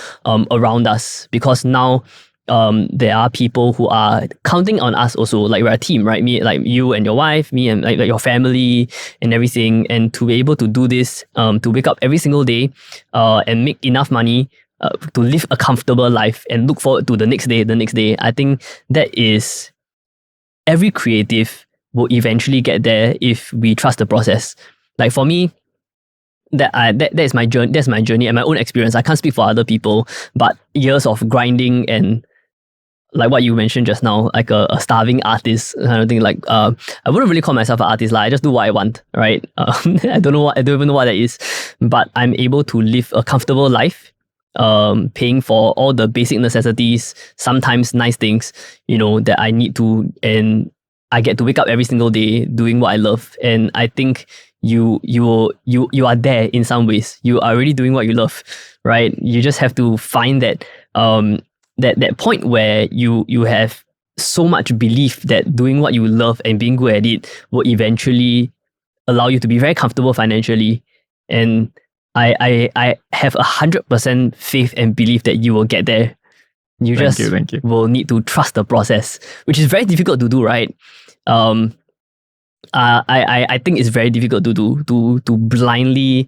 around us, because now there are people who are counting on us also, like we're a team, right? Me, like you and your wife, me and like your family and everything, and to be able to do this, to wake up every single day and make enough money to live a comfortable life and look forward to the next day. I think that is, every creative will eventually get there if we trust the process. Like for me, that is my journey. That's my journey and my own experience. I can't speak for other people, but years of grinding and like what you mentioned just now, like a starving artist kind of thing. Like I wouldn't really call myself an artist. I just do what I want, right? I don't even know what that is, but I'm able to live a comfortable life. Paying for all the basic necessities, sometimes nice things, that I need to, and I get to wake up every single day doing what I love. And I think you are there in some ways. You are already doing what you love, right? You just have to find that that point where you have so much belief that doing what you love and being good at it will eventually allow you to be very comfortable financially. And I have 100% faith and belief that you will get there. You will need to trust the process, which is very difficult to do, right? I think it's very difficult to do, to blindly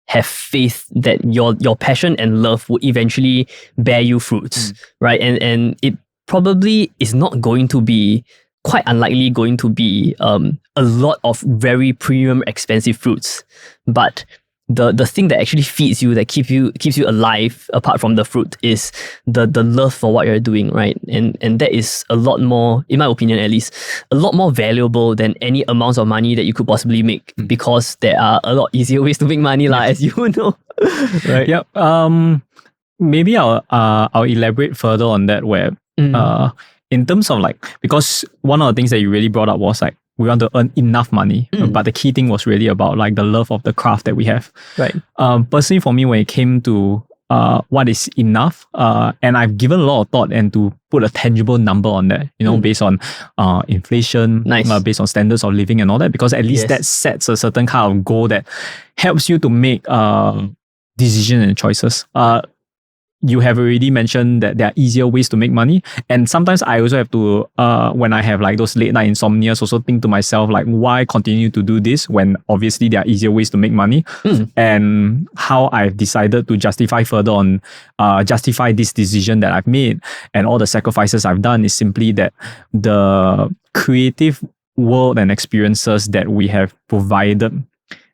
have faith that your passion and love will eventually bear you fruits, right? And it probably is not going to be, quite unlikely going to be a lot of very premium expensive fruits, but the thing that actually feeds you, that keeps you alive, apart from the fruit, is the love for what you're doing, right? And that is a lot more, in my opinion at least, a lot more valuable than any amounts of money that you could possibly make, because there are a lot easier ways to make money, as you know. Right? Yep. Maybe I'll elaborate further on that, where in terms of because one of the things that you really brought up was we want to earn enough money, but the key thing was really about the love of the craft that we have. Right. Personally, for me, when it came to what is enough, and I've given a lot of thought and to put a tangible number on that, based on inflation, based on standards of living and all that, because at least that sets a certain kind of goal that helps you to make decisions and choices. You have already mentioned that there are easier ways to make money. And sometimes I also have to, when I have those late night insomnias, also think to myself, why continue to do this when obviously there are easier ways to make money? And how I've decided to justify further on, justify this decision that I've made and all the sacrifices I've done is simply that the creative world and experiences that we have provided,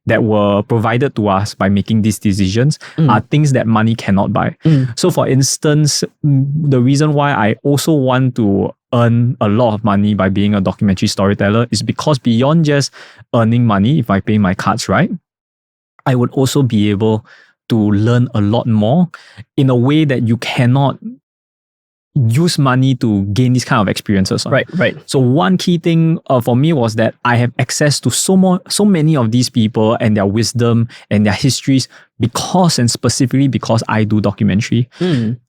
that were provided to us by making these decisions, are things that money cannot buy. So for instance, the reason why I also want to earn a lot of money by being a documentary storyteller is because beyond just earning money, if I pay my cards right, I would also be able to learn a lot more in a way that you cannot use money to gain these kind of experiences. Right. So one key thing for me was that I have access to so many of these people and their wisdom and their histories and specifically because I do documentary.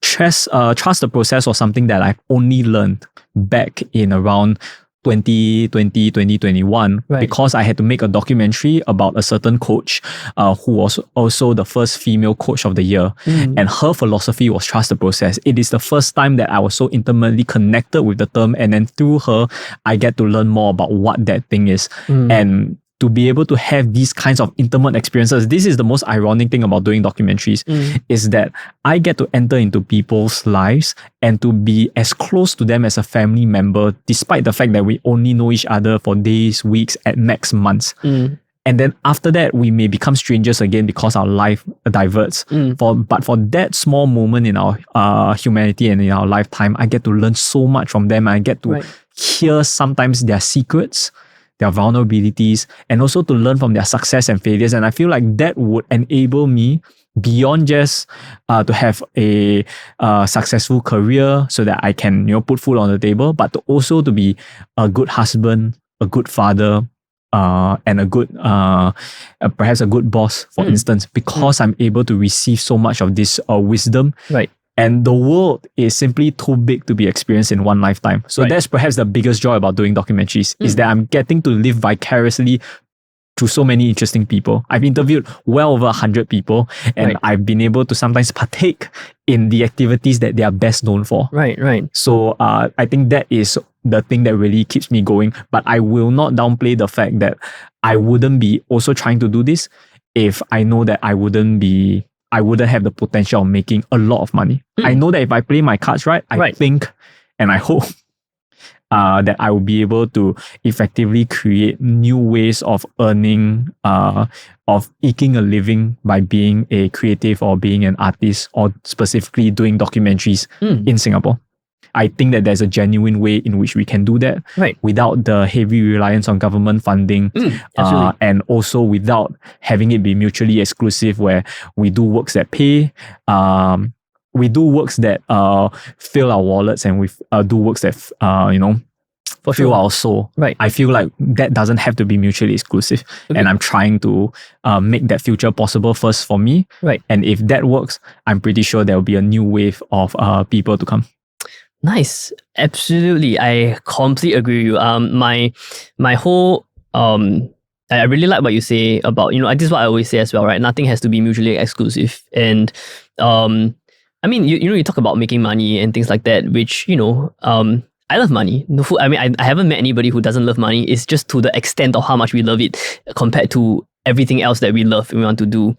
Trust the process was something that I've only learned back in around 2020, 2021, because I had to make a documentary about a certain coach who was also the first female coach of the year. And her philosophy was trust the process. It is the first time that I was so intimately connected with the term, and then through her, I get to learn more about what that thing is. And to be able to have these kinds of intimate experiences, this is the most ironic thing about doing documentaries, is that I get to enter into people's lives and to be as close to them as a family member, despite the fact that we only know each other for days, weeks, at max months. And then after that, we may become strangers again because our life diverts. But for that small moment in our humanity and in our lifetime, I get to learn so much from them. I get to hear sometimes their secrets, their vulnerabilities, and also to learn from their success and failures. And I feel like that would enable me beyond just to have a successful career so that I can put food on the table, but to also to be a good husband, a good father, and a good perhaps a good boss, for instance, because I'm able to receive so much of this wisdom. And the world is simply too big to be experienced in one lifetime. So that's perhaps the biggest joy about doing documentaries, is that I'm getting to live vicariously through so many interesting people. I've interviewed well over 100 people, and I've been able to sometimes partake in the activities that they are best known for. So I think that is the thing that really keeps me going. But I will not downplay the fact that I wouldn't be also trying to do this if I know that I wouldn't have the potential of making a lot of money. I know that if I play my cards right, I think and I hope that I will be able to effectively create new ways of earning, of eking a living by being a creative or being an artist or specifically doing documentaries in Singapore. I think that there's a genuine way in which we can do that without the heavy reliance on government funding, and also without having it be mutually exclusive, where we do works that pay, we do works that fill our wallets, and we do works that fill our soul. I feel like that doesn't have to be mutually exclusive, and I'm trying to make that future possible first for me. And if that works, I'm pretty sure there will be a new wave of people to come. Nice. Absolutely. I completely agree with you. My whole I really like what you say about, this is what I always say as well, right? Nothing has to be mutually exclusive. And I mean, you talk about making money and things like that, which, I love money. I mean, I haven't met anybody who doesn't love money. It's just to the extent of how much we love it compared to everything else that we love and we want to do.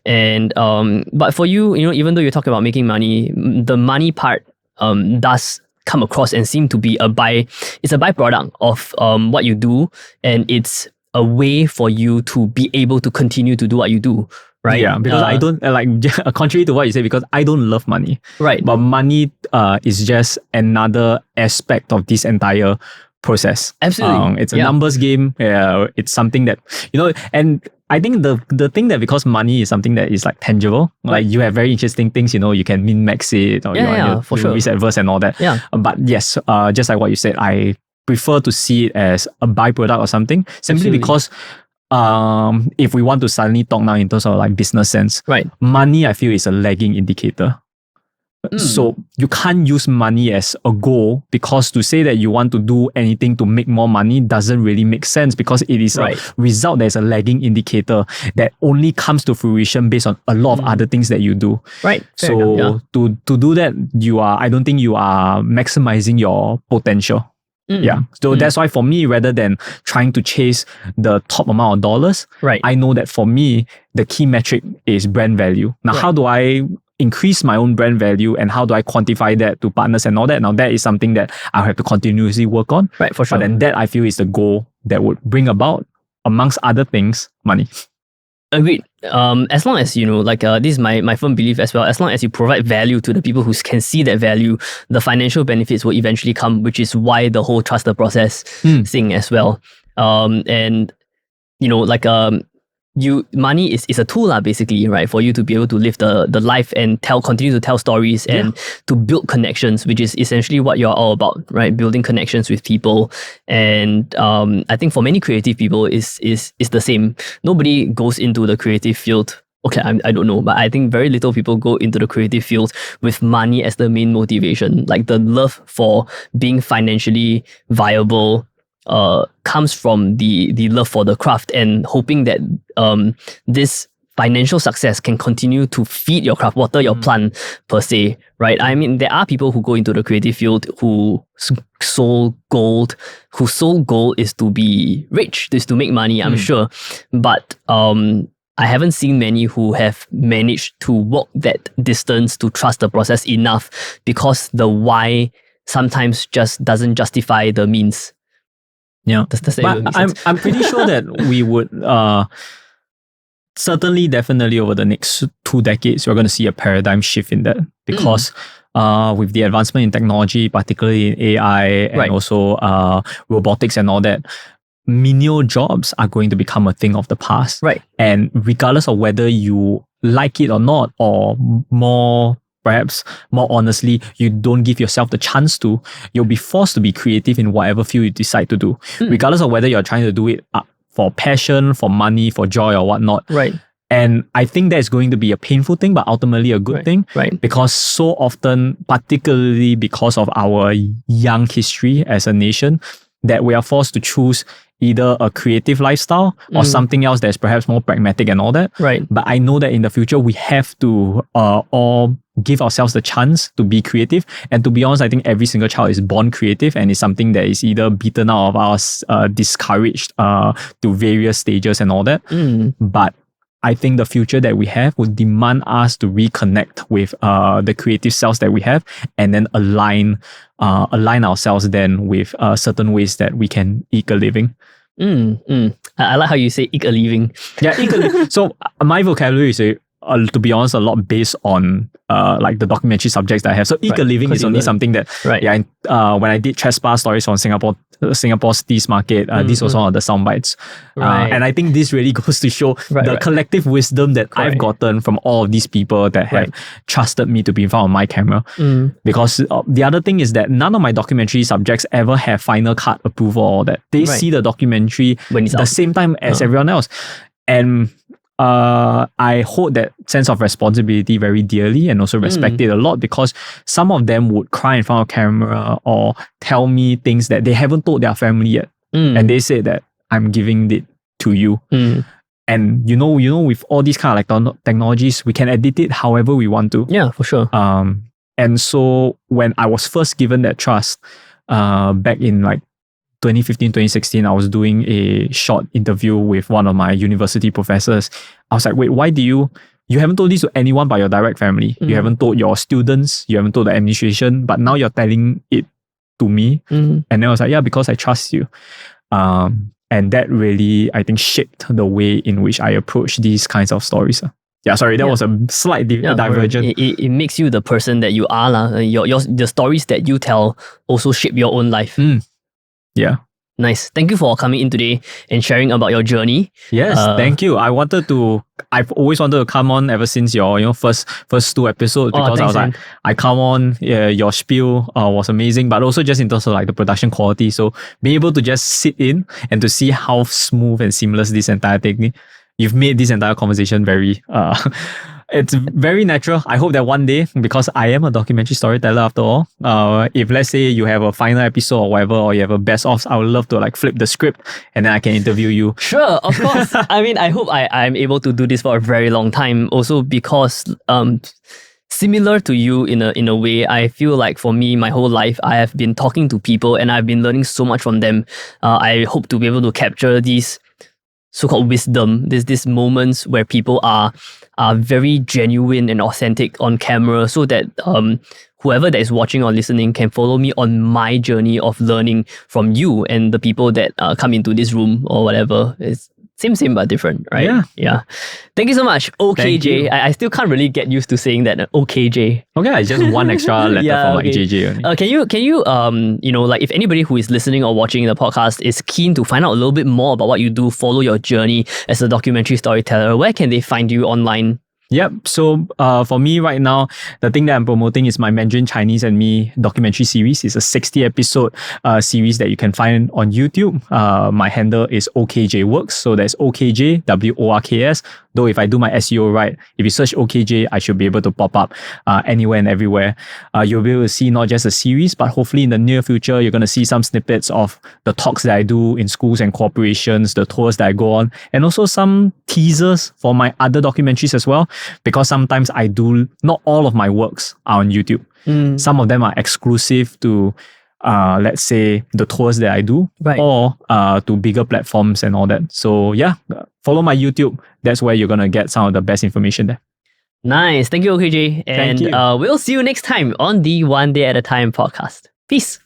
And but for you, even though you're talking about making money, the money part does come across and seem to be it's a byproduct of what you do, and it's a way for you to be able to continue to do what you do, right? Yeah, because I don't contrary to what you say, because I don't love money. Right. But money is just another aspect of this entire process. Absolutely. It's a numbers game. It's something that, and I think the thing that, because money is something that is like tangible, like you have very interesting things, you can min-max it, or for sure. risk adverse and all that. Yeah. But yes, just like what you said, I prefer to see it as a byproduct or something, simply because if we want to suddenly talk now in terms of like business sense, right, money I feel is a lagging indicator. So you can't use money as a goal, because to say that you want to do anything to make more money doesn't really make sense, because it is a result that is a lagging indicator that only comes to fruition based on a lot of other things that you do. Right. So to do that, I don't think you are maximizing your potential. Yeah. So that's why for me, rather than trying to chase the top amount of dollars, I know that for me, the key metric is brand value. Now, how do I increase my own brand value, and how do I quantify that to partners and all that? Now, that is something that I'll have to continuously work on. Right, for sure. But then that I feel is the goal that would bring about, amongst other things, money. Agreed. As long as, this is my firm belief as well, as long as you provide value to the people who can see that value, the financial benefits will eventually come, which is why the whole trust the process thing as well. Money is a tool, basically, right, for you to be able to live the life and continue to tell stories and to build connections, which is essentially what you're all about, right? Building connections with people. And I think for many creative people is the same. Nobody goes into the creative field. Okay, I don't know, but I think very little people go into the creative field with money as the main motivation. Like, the love for being financially viable comes from the love for the craft, and hoping that this financial success can continue to feed your craft, water your plant, per se, right? I mean, there are people who go into the creative field whose sole goal is to be rich, is to make money, I'm sure. But I haven't seen many who have managed to walk that distance to trust the process enough, because the why sometimes just doesn't justify the means. Yeah, but I'm pretty sure that we would certainly, definitely over the next 2 decades, we're going to see a paradigm shift in that, because with the advancement in technology, particularly in AI and also robotics and all that, menial jobs are going to become a thing of the past. Right. And regardless of whether you like it or not, or perhaps more honestly, you don't give yourself the chance to, you'll be forced to be creative in whatever field you decide to do, regardless of whether you're trying to do it for passion, for money, for joy, or whatnot. Right. And I think that's going to be a painful thing, but ultimately a good thing. Right. Because so often, particularly because of our young history as a nation, that we are forced to choose either a creative lifestyle or something else that's perhaps more pragmatic and all that. Right. But I know that in the future, we have to all give ourselves the chance to be creative. And to be honest, I think every single child is born creative, and is something that is either beaten out of us, discouraged to various stages and all that. But I think the future that we have would demand us to reconnect with the creative selves that we have, and then align ourselves then with certain ways that we can eke a living. I like how you say eke a living. Yeah, eke a living. So my vocabulary is, to be honest, a lot based on like the documentary subjects that I have. So eke a living is only something that when I did trespass stories on Singapore cities market, this was one of the sound bites. And I think this really goes to show the collective wisdom that I've gotten from all of these people that have trusted me to be in front of my camera. Because the other thing is that none of my documentary subjects ever have final cut approval or that. They see the documentary the same time as everyone else. And I hold that sense of responsibility very dearly, and also respect it a lot, because some of them would cry in front of camera or tell me things that they haven't told their family yet. And they say that I'm giving it to you. And with all these kind of like technologies, we can edit it however we want to. Yeah, for sure. And so when I was first given that trust, back in like 2015, 2016, I was doing a short interview with one of my university professors. I was like, wait, why do you haven't told this to anyone but your direct family? You haven't told your students, you haven't told the administration, but now you're telling it to me. And then I was like, yeah, because I trust you. And that really, I think, shaped the way in which I approach these kinds of stories. Yeah, sorry, that was a slight diversion. It makes you the person that you are. The stories that you tell also shape your own life. Yeah. Nice. Thank you for coming in today and sharing about your journey. Yes, thank you. I've always wanted to come on ever since your first 2 episodes, because I was like, I come on, your spiel was amazing, but also just in terms of like the production quality. So being able to just sit in and to see how smooth and seamless this entire thing, you've made this entire conversation very it's very natural. I hope that one day, because I am a documentary storyteller after all, if let's say you have a final episode or whatever, or you have a best of, I would love to like flip the script and then I can interview you. Sure, of course. I mean, I hope I'm able to do this for a very long time. Also because similar to you in a way, I feel like for me, my whole life, I have been talking to people and I've been learning so much from them. I hope to be able to capture these so-called wisdom, these moments where people are very genuine and authentic on camera, so that whoever that is watching or listening can follow me on my journey of learning from you and the people that come into this room or whatever. It's same but different, right? Yeah. Thank you so much, OKJ. I still can't really get used to saying that, OKJ. Okay, it's just one extra letter from like JJ only. Can you like if anybody who is listening or watching the podcast is keen to find out a little bit more about what you do, follow your journey as a documentary storyteller, where can they find you online? Yep. So for me right now, the thing that I'm promoting is my Mandarin Chinese and Me documentary series. It's a 60 episode series that you can find on YouTube. My handle is OKJ Works. So that's OKJ WORKS. Though if I do my SEO right, if you search OKJ, I should be able to pop up anywhere and everywhere. You'll be able to see not just a series, but hopefully in the near future, you're going to see some snippets of the talks that I do in schools and corporations, the tours that I go on, and also some teasers for my other documentaries as well. Because sometimes I do, not all of my works are on YouTube. Some of them are exclusive to, let's say, the tours that I do, or to bigger platforms and all that. So yeah, follow my YouTube. That's where you're going to get some of the best information there. Nice. Thank you, OKJ. And we'll see you next time on the One Day at a Time podcast. Peace.